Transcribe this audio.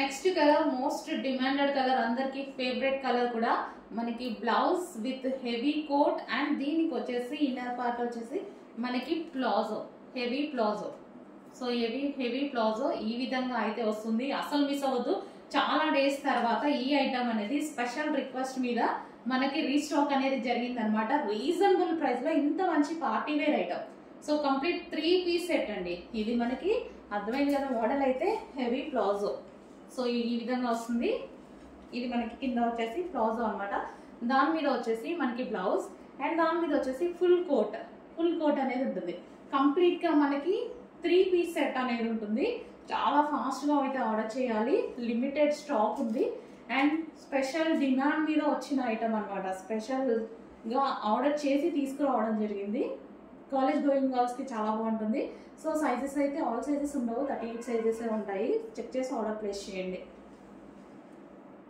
Next colour most demanded colour, అందరికి favourite colour కూడా. మనకి blouse with heavy coat and దీనికి వచ్చేసి ఇన్నర్ పార్ట్ వచ్చేసి మనకి palazzo, heavy palazzo. So heavy palazzo ఈ విధంగా అయితే వస్తుంది. అసలు మిస్ అవ్వద్దు. చాలా డేస్ తర్వాత ఈ ఐటమ్ అనేది స్పెషల్ రిక్వెస్ట్ మీద మనకి రీస్టాక్ అనేది జరిగింది అనమాట. రీజనబుల్ ప్రైస్ లో ఇంత మంచి party wear item. So complete 3 piece set అండి ఇది. మనకి అర్థమైంది కదా మోడల్ అయితే. హెవీ ప్లాజో, సో ఈ విధంగా వస్తుంది. ఇది మనకి కింద వచ్చేసి ప్లాజో అనమాట. దాని మీద వచ్చేసి మనకి బ్లౌజ్ అండ్ దాని మీద వచ్చేసి ఫుల్ కోట్ అనేది ఉంటుంది. కంప్లీట్ గా మనకి 3 పీస్ సెట్ అనేది ఉంటుంది. చాలా ఫాస్ట్ గా అయితే ఆర్డర్ చేయాలి. లిమిటెడ్ స్టాక్ ఉంది అండ్ స్పెషల్ డిమాండ్ మీద వచ్చిన ఐటమ్ అనమాట. స్పెషల్ గా ఆర్డర్ చేసి తీసుకురావడం జరిగింది. కాలేజ్ గోయింగ్ గర్ల్స్ కి చాలా బాగుంటుంది. సో సైజెస్ అయితే ఆల్ సైజెస్ ఉండవు, 38 సైజెస్ ఉంటాయి. చెక్ చేసి ఆర్డర్ ప్లేస్ చేయండి.